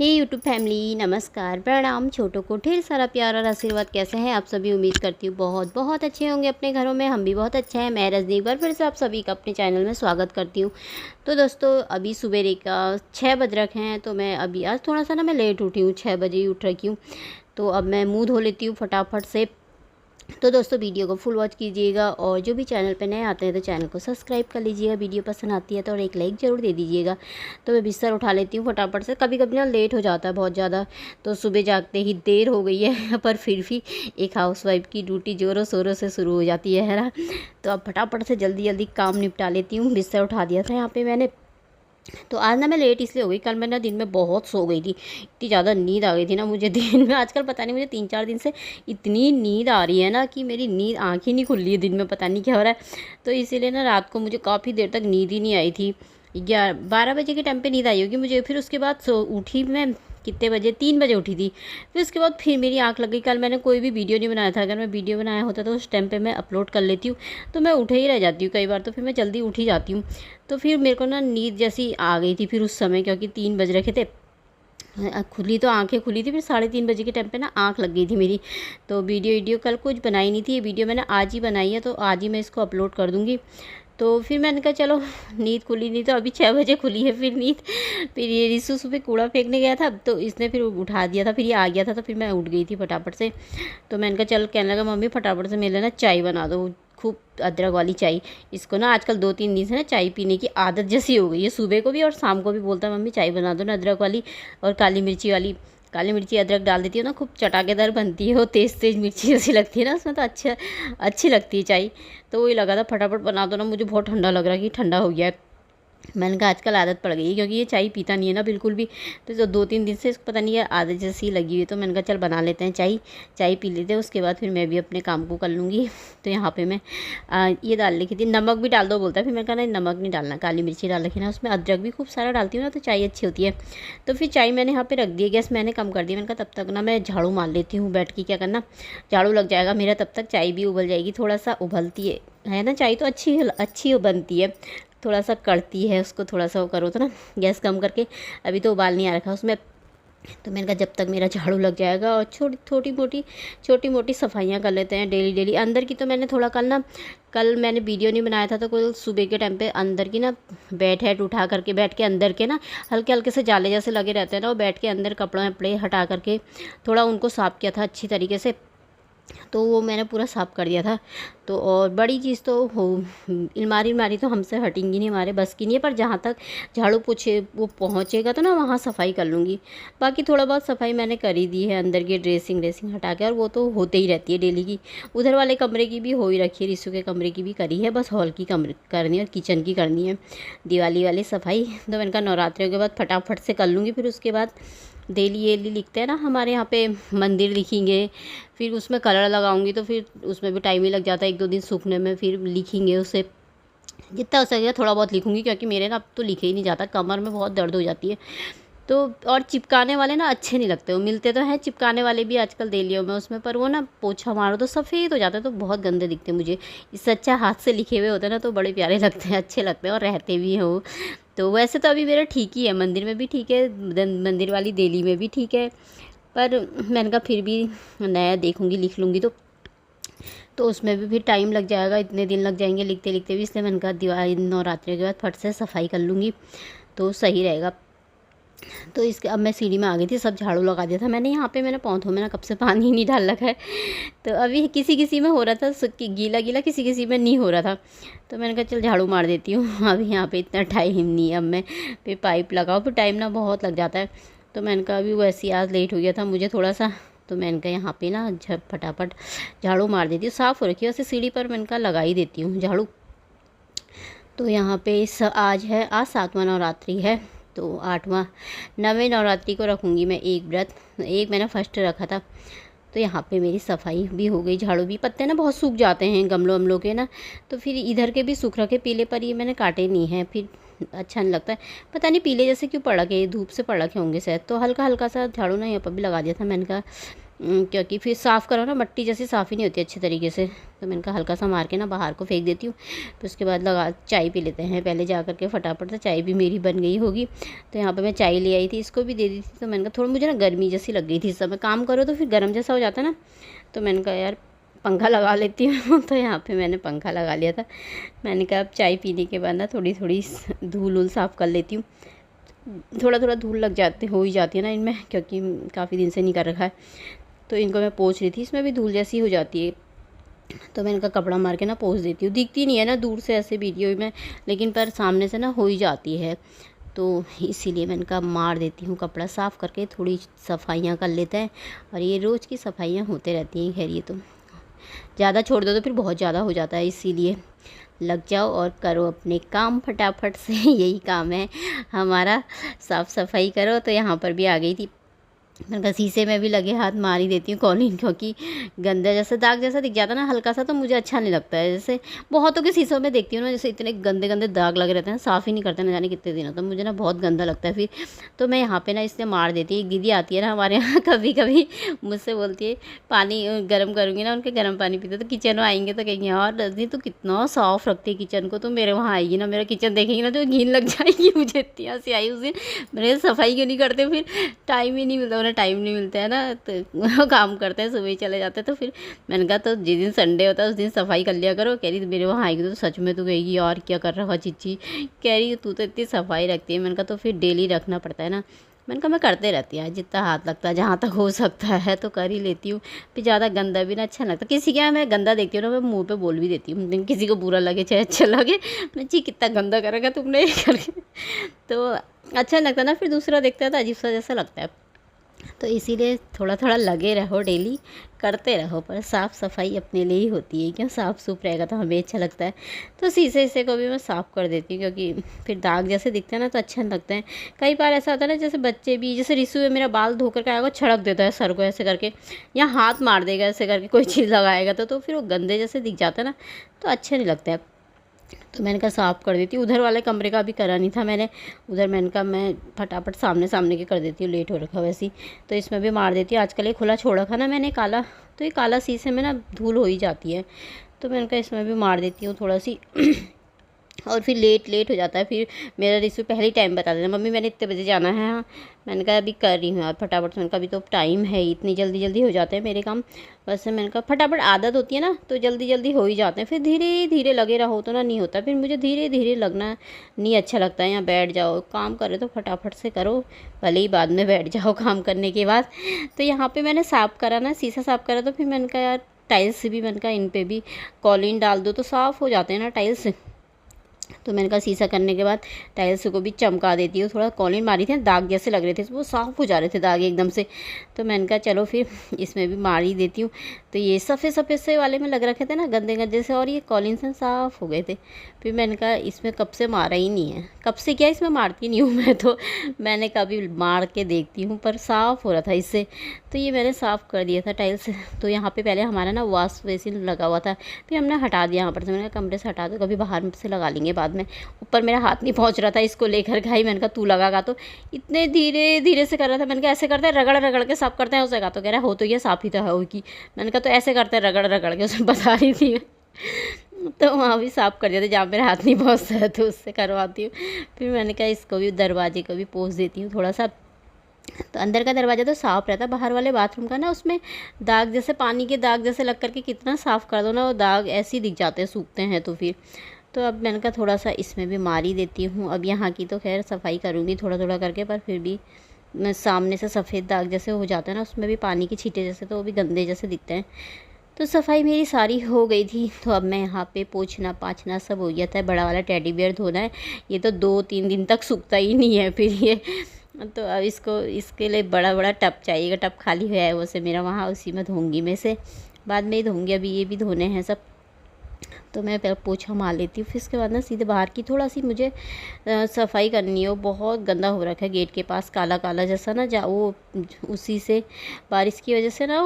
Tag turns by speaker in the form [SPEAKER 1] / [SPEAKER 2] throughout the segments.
[SPEAKER 1] हे YouTube family, नमस्कार, प्रणाम। छोटों को ढेर सारा प्यार और आशीर्वाद। कैसे हैं आप सभी? उम्मीद करती हूँ बहुत बहुत अच्छे होंगे अपने घरों में। हम भी बहुत अच्छे हैं। मैं रजनी एक बार फिर से आप सभी का अपने चैनल में स्वागत करती हूँ। तो दोस्तों, अभी सुबह का 6 बज रखे हैं। तो मैं अभी आज थोड़ा सा मैं लेट उठी हूँ, 6 बजे ही उठ रखी हूँ। तो अब मैं मुँह धो लेती हूँ फटाफट से। तो दोस्तों, वीडियो को फुल वॉच कीजिएगा और जो भी चैनल पे नए आते हैं तो चैनल को सब्सक्राइब कर लीजिएगा। वीडियो पसंद आती है तो और एक लाइक ज़रूर दे दीजिएगा। तो मैं बिस्तर उठा लेती हूँ फटाफट से। कभी कभी ना लेट हो जाता है बहुत ज़्यादा, तो सुबह जागते ही देर हो गई है पर फिर भी एक हाउसवाइफ की ड्यूटी ज़ोरों शोरों से शुरू हो जाती है ना। तो अब फटाफट से जल्दी जल्दी काम निपटा लेती हूँ। बिस्तर उठा दिया था यहाँ पर मैंने। तो आज ना मैं लेट इसलिए हो गई, कल मैं ना दिन में बहुत सो गई थी। इतनी ज़्यादा नींद आ गई थी ना मुझे दिन में। आजकल पता नहीं, मुझे 3-4 दिन से इतनी नींद आ रही है ना कि मेरी नींद आँख ही नहीं खुल रही है दिन में, पता नहीं क्या हो रहा है। तो इसीलिए ना रात को मुझे काफ़ी देर तक नींद ही नहीं आई थी। 12 बजे के टाइम पे नींद आई होगी मुझे। फिर उसके बाद उठी मैं कितने बजे, 3 बजे उठी थी। फिर उसके बाद फिर मेरी आँख लग गई। कल मैंने कोई भी वीडियो नहीं बनाया था। अगर मैं वीडियो बनाया होता तो उस टाइम पे मैं अपलोड कर लेती हूँ। तो मैं उठे ही रह जाती हूँ कई बार, तो फिर मैं जल्दी उठ ही जाती हूँ। तो फिर मेरे को ना नींद जैसी आ गई थी फिर उस समय, क्योंकि 3 बज रखे थे। खुली तो आंखें खुली थी, फिर 3:30 बजे के टाइम पे ना आँख लग गई थी मेरी। तो वीडियो कल कुछ बनाई नहीं थी। ये वीडियो मैंने आज ही बनाई है, तो आज ही मैं इसको अपलोड कर दूँगी। तो फिर मैंने कहा चलो, नींद खुली नहीं तो अभी 6 बजे खुली है फिर नींद। फिर ये रिसू सुबह कूड़ा फेंकने गया था, तो इसने फिर उठा दिया था। फिर ये आ गया था तो फिर मैं उठ गई थी फटाफट से। तो मैंने कहा चल, कहने लगा मम्मी फटाफट से मेरे लिए ना चाय बना दो, खूब अदरक वाली चाय। इसको ना आजकल 2-3 दिन से ना चाय पीने की आदत जैसी हो गई है। सुबह को भी और शाम को भी बोलता है मम्मी चाय बना दो ना अदरक वाली और काली मिर्ची वाली। काली मिर्ची अदरक डाल देती हो ना, खूब चटाकेदार बनती है। वो तेज़ तेज़ मिर्ची जैसी लगती है ना उसमें, तो अच्छी लगती है चाय। तो वही लगा था फटाफट बना दो ना। मुझे बहुत ठंडा लग रहा है कि ठंडा हो गया है। मैंने कहा आजकल आदत पड़ गई है, क्योंकि ये चाय पीता नहीं है ना बिल्कुल भी। तो जो 2-3 दिन से इसको पता नहीं है आदत जैसी लगी हुई है। तो मैंने कहा चल बना लेते हैं चाय पी लेते हैं, उसके बाद फिर मैं भी अपने काम को कर लूँगी। तो यहाँ पे मैं ये डाल रखी थी, नमक भी डाल दो बोलता है। फिर मैंने कहा नहीं, नमक नहीं डालना, काली मिर्ची डाल रखी ना उसमें। अदरक भी खूब सारा डालती हूँ ना तो चाय अच्छी होती है। तो फिर चाय मैंने यहाँ पर रख दी है, गैस मैंने कम कर दिया। मैंने कहा तब तक ना मैं झाड़ू मार लेती हूँ बैठ के। क्या करना, झाड़ू लग जाएगा मेरा, तब तक चाय भी उबल जाएगी। थोड़ा सा उबलती है ना चाय, तो अच्छी बनती है। थोड़ा सा कड़ती है, उसको थोड़ा सा वो करो तो ना, गैस कम करके। अभी तो उबाल नहीं आ रखा उसमें। तो मैंने कहा जब तक मेरा झाड़ू लग जाएगा और छोटी मोटी सफाइयाँ कर लेते हैं डेली। अंदर की तो मैंने थोड़ा कल मैंने वीडियो नहीं बनाया था, तो कल सुबह के टाइम पे अंदर की ना बेड हेड उठा करके, बैठ के अंदर के ना हल्के हल्के से जाले जैसे लगे रहते हैं ना, वो बैठ के अंदर कपड़े हटा करके थोड़ा उनको साफ़ किया था अच्छी तरीके से। तो वो मैंने पूरा साफ़ कर दिया था। तो और बड़ी चीज़ तो हो, अलमारी तो हमसे हटेंगी नहीं, हमारे बस की नहीं है। पर जहाँ तक झाड़ू पोछे वो पहुँचेगा तो ना वहाँ सफाई कर लूँगी। बाकी थोड़ा बहुत सफाई मैंने कर ही दी है, अंदर की ड्रेसिंग हटा के। और वो तो होते ही रहती है डेली की। उधर वाले कमरे की भी हो ही रखी है, रिसू के कमरे की भी करी है, बस हॉल की कमरे करनी है और किचन की करनी है, दिवाली वाली सफाई। तो मैंने कहा नवरात्रियों के बाद फटाफट से कर लूँगी। फिर उसके बाद डेली लिखते हैं ना हमारे यहाँ पे, मंदिर लिखेंगे, फिर उसमें कलर लगाऊंगी। तो फिर उसमें भी टाइम ही लग जाता है, 1-2 दिन सूखने में। फिर लिखेंगे उसे, जितना हो सकेगा थोड़ा बहुत लिखूंगी, क्योंकि मेरे ना अब तो लिखे ही नहीं जाता, कमर में बहुत दर्द हो जाती है। तो और चिपकाने वाले ना अच्छे नहीं लगते। वो मिलते तो हैं चिपकाने वाले भी आजकल डेलियों में उसमें, पर वो ना पोछा मारो तो सफ़ेद हो जाता है, तो बहुत गंदे दिखते हैं मुझे। इससे अच्छा हाथ से लिखे हुए होते हैं ना, तो बड़े प्यारे लगते हैं, अच्छे लगते हैं और रहते भी हैं वो। तो वैसे तो अभी मेरा ठीक ही है, मंदिर में भी ठीक है, मंदिर वाली देली में भी ठीक है। पर मैंने कहा फिर भी नया देखूंगी, लिख लूँगी तो उसमें भी फिर टाइम लग जाएगा, इतने दिन लग जाएंगे लिखते लिखते भी। इसलिए मैंने कहा दिवाली नवरात्रि के बाद फट से सफाई कर लूँगी तो सही रहेगा। तो इसके अब मैं सीढ़ी में आ गई थी, सब झाड़ू लगा दिया था मैंने। यहाँ पे मैंने पौधों में ना कब से पानी नहीं डाल रखा है। तो अभी किसी में हो रहा था गीला, किसी में नहीं हो रहा था। तो मैंने कहा चल झाड़ू मार देती हूँ। अभी यहाँ पे इतना टाइम नहीं है, अब मैं फिर पाइप लगाओ, फिर टाइम ना बहुत लग जाता है। तो मैंने कहा अभी वैसे आज लेट हो गया था मुझे थोड़ा सा। तो मैंने कहा यहाँ पे ना फटाफट झाड़ू मार देती हूँ, साफ़ हो रखी है वैसे सीढ़ी पर, मैंने कहा लगा ही देती हूँ झाड़ू। तो यहाँ पे आज 7वां नवरात्रि है। तो 9वें नवरात्रि को रखूँगी मैं एक व्रत। एक मैंने फर्स्ट रखा था। तो यहाँ पे मेरी सफाई भी हो गई, झाड़ू भी। पत्ते ना बहुत सूख जाते हैं गमलों के ना, तो फिर इधर के भी सूख रखे पीले, पर ये मैंने काटे नहीं हैं, फिर अच्छा नहीं लगता है। पता नहीं पीले जैसे क्यों पड़ रखे, धूप से पड़ रखे होंगे शायद। तो हल्का हल्का सा झाड़ू ना यहाँ पर भी लगा दिया था। मैंने कहा क्योंकि फिर साफ़ करो ना मट्टी जैसी साफ़ ही नहीं होती अच्छे तरीके से। तो मैंने कहा हल्का सा मार के ना बाहर को फेंक देती हूँ, फिर उसके बाद लगा चाय पी लेते हैं। पहले जा कर के फटाफट से चाय भी मेरी बन गई होगी। तो यहाँ पे मैं चाय ले आई थी, इसको भी दे दी थी। तो मैंने कहा थोड़ा मुझे ना गर्मी जैसी लग गई थी, इस समय काम करो तो फिर गर्म जैसा हो जाता है ना। तो मैंने कहा यार पंखा लगा लेती हूँ तो यहाँ पे मैंने पंखा लगा लिया था। मैंने कहा अब चाय पीने के बाद ना थोड़ी थोड़ी धूल वूल साफ़ कर लेती हूँ। थोड़ा थोड़ा धूल लग जाती हो ही जाती है ना इनमें, क्योंकि काफ़ी दिन से नहीं कर रखा है। तो इनको मैं पोंछ रही थी, इसमें भी धूल जैसी हो जाती है। तो मैं इनका कपड़ा मार के ना पोंछ देती हूँ। दिखती नहीं है ना दूर से ऐसे वीडियो में, लेकिन पर सामने से ना हो ही जाती है। तो इसीलिए मैं इनका मार देती हूँ कपड़ा साफ़ करके, थोड़ी सफाइयाँ कर लेते हैं। और ये रोज़ की सफाइयाँ होते रहती हैं। खैर ये तो ज़्यादा छोड़ दो तो फिर बहुत ज़्यादा हो जाता है, इसीलिए लग जाओ और करो अपने काम फटाफट से। यही काम है हमारा, साफ़ सफाई करो। तो यहाँ पर भी आ गई थी, मैंने कहा शीशे में भी लगे हाथ मार ही देती हूँ कॉलिन, क्योंकि गंदा जैसा दाग जैसा दिख जाता है ना हल्का सा, तो मुझे अच्छा नहीं लगता है। जैसे बहुतों के शीशों में देखती हूँ ना, जैसे इतने गंदे गंदे दाग लगे रहते हैं, साफ़ ही नहीं करते ना जाने कितने दिनों, तो मुझे ना बहुत गंदा लगता है फिर। तो मैं यहाँ पे ना इससे मार देती हूँ। एक दीदी आती है ना हमारे यहाँ, कभी कभी मुझसे बोलती है पानी गर्म करूँगी ना, उनके गर्म पानी पीते तो किचन में आएंगे तो कहेंगे यार रजनी तो कितना साफ़ रखती है किचन को, तो मेरे वहाँ आएगी ना, मेरा किचन देखेगी ना तो घिन लग जाएगी। मुझे इतनी हंसी आई उस दिन, मेरे सफाई क्यों नहीं करते, फिर टाइम ही नहीं मिलता, उन्हें टाइम नहीं मिलता है ना, तो वो काम करते हैं सुबह ही चले जाते हैं। तो फिर मैंने कहा तो जिस दिन संडे होता है उस दिन सफाई कर लिया करो। कह रही मेरे वहाँ आएगी तो सच में तू कहेगी यार क्या कर रहा चिच्ची, कह रही तू तो इतनी सफाई रखती है। मैंने कहा तो फिर डेली रखना पड़ता है ना। मैंने कहा मैं करते रहती हूँ, जितना हाथ लगता है जहाँ तक हो सकता है तो कर ही लेती हूँ। फिर ज़्यादा गंदा भी ना अच्छा लगता, किसी के यहाँ मैं गंदा देखती हूँ ना मैं मुँह पे बोल भी देती हूँ, लेकिन किसी को बुरा लगे चाहे अच्छा लगे, मैं जी कितना गंदा करेगा तुमने करके, तो अच्छा लगता ना, फिर दूसरा देखता है तो अजीब सा जैसा लगता है। तो इसीलिए थोड़ा थोड़ा लगे रहो, डेली करते रहो, पर साफ़ सफाई अपने लिए ही होती है, क्यों साफ़ सूफ रहेगा तो हमें अच्छा लगता है। तो शीशे को भी मैं साफ़ कर देती हूँ, क्योंकि फिर दाग जैसे दिखते हैं ना तो अच्छा नहीं लगता है। कई बार ऐसा होता है ना, जैसे बच्चे भी, जैसे रिशु है मेरा, बाल धो कर के आएगा छड़क देता है सर को ऐसे करके, या हाथ मार देगा ऐसे करके कोई चीज़ लगाएगा तो फिर वो गंदे जैसे दिख जाता है ना, तो अच्छे नहीं लगता है। तो मैंने कहा साफ़ कर देती हूँ। उधर वाले कमरे का भी करा नहीं था मैंने, उधर मैंने कहा मैं फटाफट सामने सामने के कर देती हूँ, लेट हो रखा वैसे ही। तो इसमें भी मार देती हूँ। आजकल ये खुला छोड़ रखा ना मैंने काला, तो ये काला शीशे में ना धूल हो ही जाती है, तो मैंने कहा इसमें भी मार देती हूँ थोड़ा सी। और फिर लेट हो जाता है। फिर मेरा रिश्यू पहले ही टाइम बता देना, मम्मी मैंने इतने बजे जाना है। हाँ मैंने कहा अभी कर रही हूँ यार फटाफट से, मैंने कहा अभी तो टाइम है, इतनी जल्दी जल्दी हो जाते हैं मेरे काम। बस मैंने कहा फटाफट, आदत होती है ना तो जल्दी जल्दी हो ही जाते हैं, फिर धीरे धीरे लगे रहो तो ना नहीं होता, फिर मुझे धीरे धीरे लगना नहीं अच्छा लगता है। यहाँ बैठ जाओ काम करे तो फटाफट से करो, भले ही बाद में बैठ जाओ काम करने के बाद। तो यहाँ पर मैंने साफ़ करा ना, शीशा साफ़ करा, तो फिर मैंने कहा यार टाइल्स भी, मैंने कहा इन पर भी कॉलिन डाल दो तो साफ़ हो जाते हैं ना टाइल्स। तो मैंने कहा शीशा करने के बाद टाइल्स को भी चमका देती हूँ, थोड़ा कॉलिन मारी थी, दाग जैसे लग रहे थे, वो साफ़ हो जा रहे थे दाग एकदम से। तो मैंने कहा चलो फिर इसमें भी मार ही देती हूँ। तो ये सफ़ेद सफ़ेद से वाले में लग रखे थे ना गंदे गंदे से, और ये कॉलिन से साफ़ हो गए थे। फिर मैंने कहा इसमें कब से मारा ही नहीं है, कब से क्या इसमें मारती नहीं हूँ मैं, तो मैंने कभी मार के देखती हूँ, पर साफ़ हो रहा था इससे। तो ये मैंने साफ़ कर दिया था टाइल्स। तो यहाँ पे पहले हमारा ना वॉश बेसिन लगा हुआ था, फिर हमने हटा दिया यहाँ पर से। मैंने कहा कमरे से हटा दो, कभी बाहर से लगा लेंगे बाद में। ऊपर मेरा हाथ नहीं पहुँच रहा था, इसको लेकर गई, मैंने कहा तू लगागा, तो इतने धीरे धीरे से कर रहा था। मैंने कहा ऐसे करते हैं रगड़ रगड़ के साफ़ करते हैं, उसने कहा तो कह रहा हो तो ये साफ़ ही तो है हो की। मैंने कहा तो ऐसे करते हैं रगड़ रगड़ के, उसमें बता रही थी। तो वहाँ भी साफ़ कर देते जहाँ मेरा हाथ नहीं पहुँचता है, तो उससे करवाती हूँ। फिर मैंने कहा इसको भी, दरवाजे को भी पोंछ देती हूँ थोड़ा सा। तो अंदर का दरवाज़ा तो साफ़ रहता है, बाहर वाले बाथरूम का ना उसमें दाग जैसे, पानी के दाग जैसे लग करके कितना साफ़ कर दो ना, वो दाग ऐसे ही दिख जाते हैं सूखते हैं। तो फिर तो अब मैंने कहा थोड़ा सा इसमें भी मार ही देती हूँ। अब यहाँ की तो खैर सफाई करूँगी थोड़ा थोड़ा करके, पर फिर भी मैं सामने से सफ़ेद दाग जैसे हो जाता है ना, उसमें भी पानी के छींटे जैसे, तो वो भी गंदे जैसे दिखते हैं। तो सफाई मेरी सारी हो गई थी। तो अब मैं यहाँ पे पोंछना पाछना सब हो गया था। बड़ा वाला टेडी बियर धोना है, ये तो 2-3 दिन तक सूखता ही नहीं है फिर ये। तो अब इसको, इसके लिए बड़ा बड़ा टब चाहिएगा, टब खाली है वो से मेरा वहाँ, उसी में धोऊंगी मैं से, बाद में ही धोऊंगी। अभी ये भी धोने हैं सब। तो मैं पहले पोछा मार लेती हूँ, फिर इसके बाद ना सीधे बाहर की थोड़ा सी मुझे सफाई करनी है। वो बहुत गंदा हो रखा है गेट के पास, काला काला जैसा ना, जा वो उसी से बारिश की वजह से ना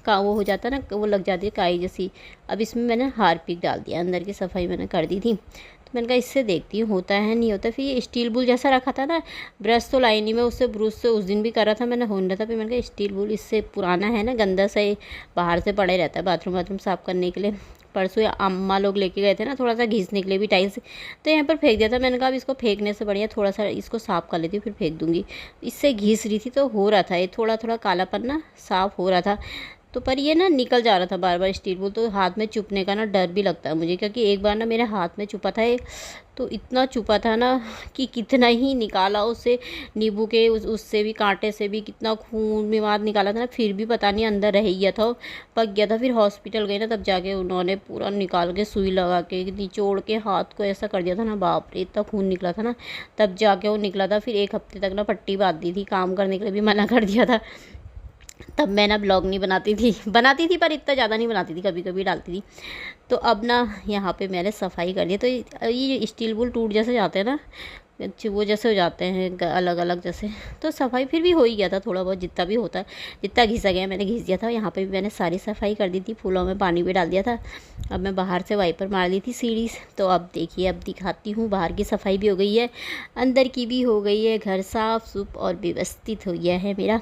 [SPEAKER 1] वो हो जाता है ना, वो लग जाती है काई जैसी। अब इसमें मैंने हार्पिक डाल दिया, अंदर की सफाई मैंने कर दी थी। मैंने कहा इससे देखती हूँ होता है नहीं होता। फिर ये स्टील बुल जैसा रखा था ना, ब्रश तो लाई नहीं मैं, उससे ब्रूस से उस दिन भी करा था मैंने, हो नहीं रहा था। फिर मैंने कहा स्टील बुल इससे पुराना है ना, गंदा सा ये बाहर से पड़े रहता है बाथरूम साफ़ करने के लिए। परसों अम्मा लोग लेके गए थे ना थोड़ा सा घिसने के लिए भी टाइल्स, तो यहाँ पर फेंक दिया था। मैंने कहा अब इसको फेंकने से बढ़िया थोड़ा सा इसको साफ़ कर लेती हूँ फिर फेंक दूँगी। इससे घिस रही थी तो हो रहा था ये थोड़ा थोड़ा कालापन ना साफ़ हो रहा था। तो पर ये ना निकल जा रहा था बार बार स्टील वूल, तो हाथ में चुभने का ना डर भी लगता है मुझे, क्योंकि एक बार ना मेरे हाथ में चुपा था ये, तो इतना चुपा था ना कि कितना ही निकाला उससे, नींबू के उससे भी कांटे से भी कितना खून मेवाद निकाला था ना, फिर भी पता नहीं अंदर रह गया था, पक गया था। फिर हॉस्पिटल गई ना तब जाके उन्होंने पूरा निकाल के सुई लगा के निचोड़ के हाथ को ऐसा कर दिया था ना, बाप रे इतना खून निकला था ना, तब जाके वो निकला था। फिर एक हफ्ते तक ना पट्टी बांध दी थी, काम करने के लिए भी मना कर दिया था। तब मैं ना ब्लॉग नहीं बनाती थी पर इतना ज़्यादा नहीं बनाती थी, कभी कभी डालती थी। तो अब ना यहाँ पे मैंने सफाई कर दी, तो ये स्टील वूल टूट जैसे जाते हैं ना, वो जैसे हो जाते हैं अलग अलग जैसे, तो सफाई फिर भी हो ही गया था थोड़ा बहुत, जितना भी होता है, जितना घिसा गया मैंने घिस दिया था। यहाँ पे भी मैंने सारी सफाई कर दी थी, फूलों में पानी भी डाल दिया था। अब मैं बाहर से वाइपर मार ली थी सीढ़ी से। तो अब देखिए अब दिखाती हूँ, बाहर की सफाई भी हो गई है, अंदर की भी हो गई है, घर साफ सुफ और व्यवस्थित हो गया है मेरा।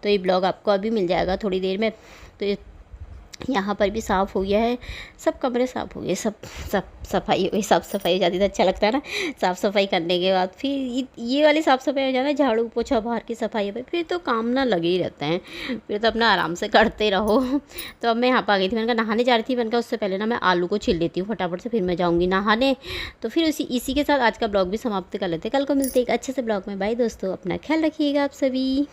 [SPEAKER 1] तो ये ब्लॉग आपको अभी मिल जाएगा थोड़ी देर में। तो यहाँ पर भी साफ़ हो गया है, सब कमरे साफ़ हो गए, सब सफाई हो गई, साफ़ सफाई हो जाती है तो अच्छा लगता है ना। साफ़ सफाई करने के बाद फिर ये वाली साफ़ सफाई हो जाना, झाड़ू पोछा बाहर की सफाई हो, फिर तो काम ना लगे ही रहते हैं, फिर तो अपना आराम से करते रहो। तो अब मैं यहाँ पर आ गई थी, मैंने कहा नहाने जा रही थी, मैंने कहा उससे पहले ना मैं आलू को छील लेती हूँ फटाफट से, फिर मैं जाऊँगी नहाने। तो फिर इसी के साथ आज का ब्लॉग भी समाप्त कर लेते हैं, कल को मिलते एक अच्छे से ब्लॉग में। बाय दोस्तों, अपना ख्याल रखिएगा आप सभी।